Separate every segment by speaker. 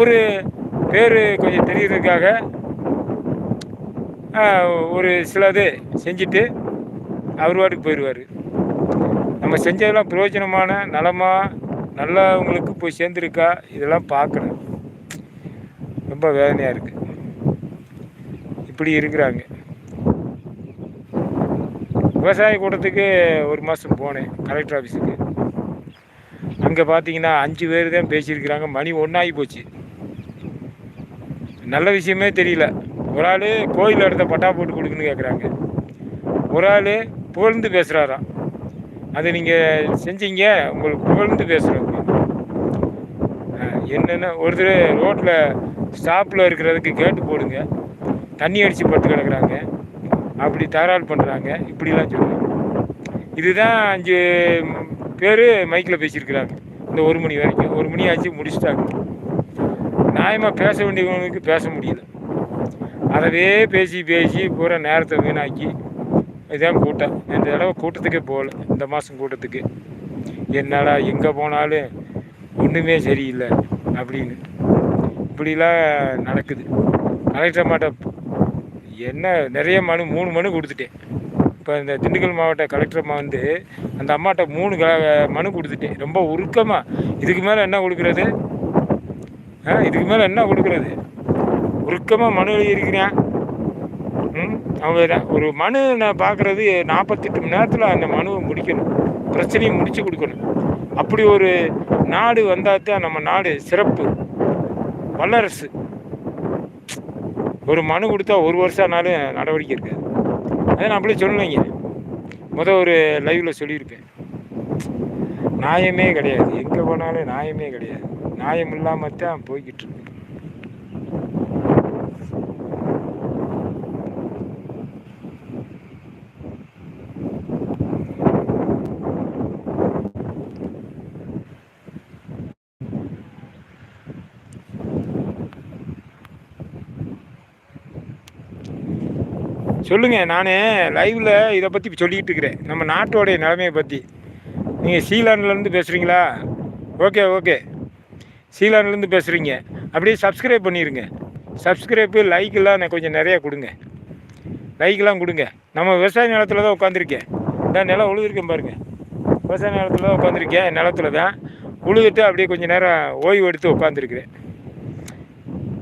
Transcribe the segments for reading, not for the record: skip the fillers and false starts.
Speaker 1: ஒரு பேர் கொஞ்சம் தெரியறதுக்காக ஒரு சிலது செஞ்சுட்டு அவர் வாட்டுக்கு போயிடுவார். நம்ம செஞ்சதெல்லாம் பிரயோஜனமான நல்லவங்களுக்கு போய் சேர்ந்துருக்கா, இதெல்லாம் பார்க்கணும். ரொம்ப வேதனையாக இருக்குது. இப்படி இருக்கிறாங்க. விவசாய கூட்டத்துக்கு ஒரு மாதம் போனேன், கலெக்டர் ஆஃபீஸுக்கு. அங்கே பார்த்தீங்கன்னா 5 பேர் தான் பேசியிருக்கிறாங்க. மணி 1 ஆகி போச்சு. நல்ல விஷயமே தெரியல. ஒரு ஆள் கோயில் இடத்த பட்டா போட்டு கொடுக்குன்னு கேட்குறாங்க. ஒரு ஆள் புகழ்ந்து பேசுகிறாராம். அது நீங்கள் செஞ்சீங்க, உங்களுக்கு புகழ்ந்து பேசுகிறோம். என்னென்ன ஒருத்தர் ரோட்டில் ஸ்டாப்பில் இருக்கிறதுக்கு கேட்டு போடுங்க, தண்ணி அடித்து பட்டு கிடக்குறாங்க, அப்படி தகராறு பண்ணுறாங்க, இப்படிலாம் சொல்லுவாங்க. இதுதான் 5 பேர் மைக்கில் பேசியிருக்கிறாங்க. இந்த 1 மணி வரைக்கும் 1 மணி ஆச்சு, முடிச்சுட்டாங்க. நியாயமாக பேச வேண்டியவங்களுக்கு பேச முடியல. அதவே பேசி பூரா நேரத்தை வீணாக்கி இதுதான் கூட்டம். இந்த தடவை கூட்டத்துக்கே போகல, இந்த மாதம் கூட்டத்துக்கு. என்னடா எங்கே போனாலும் ஒன்றுமே சரியில்லை அப்படின்னு இப்படிலாம் நடக்குது. கலெக்டர் மாட்ட என்ன நிறைய மனு 3 மனு கொடுத்துட்டேன். இப்போ இந்த திண்டுக்கல் மாவட்ட கலெக்டர் வந்து அந்த அம்மாட்ட 3 மனு கொடுத்துட்டேன். ரொம்ப உருக்கமாக. இதுக்கு மேலே என்ன கொடுக்குறது? இதுக்கு மேலே என்ன கொடுக்குறது? உருக்கமாக மனு எழுதியிருக்கிறேன். அவங்க ஒரு மனு நான் பார்க்குறது 48 மணி நேரத்தில் அந்த மனுவை முடிக்கணும், பிரச்சனையை முடித்து கொடுக்கணும். அப்படி ஒரு நாடு வந்தால் தான் நம்ம நாடு சிறப்பு, வல்லரசு. ஒரு மனு கொடுத்தா 1 வருஷம் ஆனாலும் நடவடிக்கை இருக்காது. அதை நான் அப்படியே சொல்லலைங்க, ஒரு லைவில் சொல்லியிருப்பேன். நியாயமே கிடையாது, எங்கே போனாலும் நியாயமே கிடையாது. நியாயம் இல்லாமல் தான் போய்கிட்டு இருக்கு. சொல்லுங்கள். நான் லைவில் இதை பற்றி சொல்லிக்கிட்டு இருக்கிறேன், நம்ம நாட்டோடைய நிலைமையை பற்றி. நீங்கள் சீலாண்ட்லேருந்து பேசுகிறீங்களா? ஓகே. சீலாண்ட்லேருந்து பேசுகிறீங்க. அப்படியே சப்ஸ்கிரைப் பண்ணிடுங்க. சப்ஸ்கிரைப்பு லைக்கெல்லாம் கொஞ்சம் நிறையா கொடுங்க. லைக்கெலாம் கொடுங்க. நம்ம விவசாய நிலத்தில் தான் உட்காந்துருக்கேன். இதான் நிலம் உழுதுருக்கேன் பாருங்கள். விவசாய நிலத்தில் தான் உட்காந்துருக்கேன். நிலத்தில் தான் உழுதுட்டு அப்படியே கொஞ்சம் நேரம் ஓய்வு எடுத்து உட்காந்துருக்குறேன்.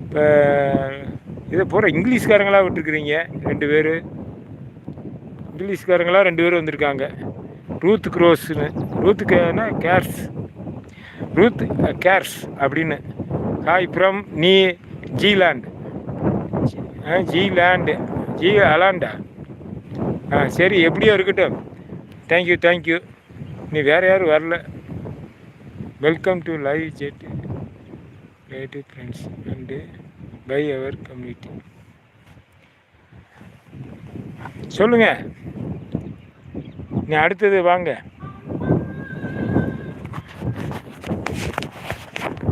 Speaker 1: இப்போ இதை பூரா இங்கிலீஷ்காரங்களாக விட்டுருக்குறீங்க. 2 பேர் இங்கிலீஷ்காரங்களாக 2 பேர் வந்திருக்காங்க. ரூத் க்ரோஸ்னு, ரூத்துக்குன்னா ரூத் கேர்ஸ் அப்படின்னு. Hi from Zealand. ஜி அலாண்டா. சரி, எப்படியோ இருக்கட்டும். தேங்க்யூ. நீ வேறு யாரும் வரல. வெல்கம் டு லைவ் ஜெட் relative friends and by our community. சொல்லுங்க, நீ அடுத்தது வாங்க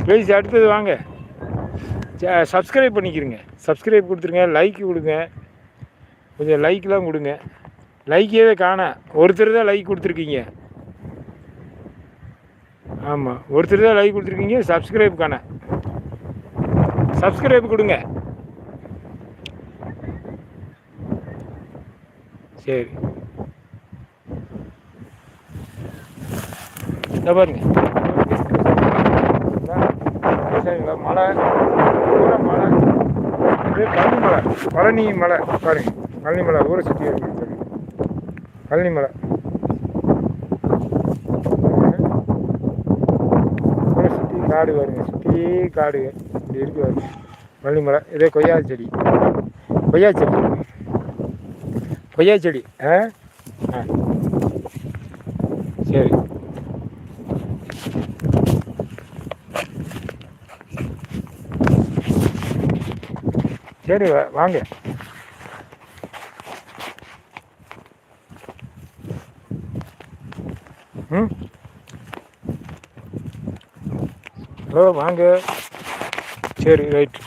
Speaker 1: ப்ளீஸ். அடுத்தது வாங்க. சப்ஸ்கிரைப் பண்ணிக்கிறங்க. சப்ஸ்கிரைப் கொடுத்துருங்க. லைக் கொடுங்க. கொஞ்சம் லைக்கெலாம் கொடுங்க. லைக்கே காணா. ஒருத்தர் தான் லைக் கொடுத்துருக்கீங்க. ஆமாம், ஒருத்தர் தான் லைக் கொடுத்துருக்கீங்க. சப்ஸ்கிரைப் காணா. சப்ஸ்கிரைப் கொடுங்க. சரி, இதை பாருங்க. மலை இது பழனி மலை பாருங்க. பழனி மலை ஊரை சுற்றி பழனி மலை ஊரை சுற்றி காடு வருங்க. சுற்றி காடு இப்படி இருக்கு வருங்க. பழனி மலை. இதே கொய்யா செடி. சரி, சரி வாங்க. ஹலோ வாங்க. சரி, ரைட்.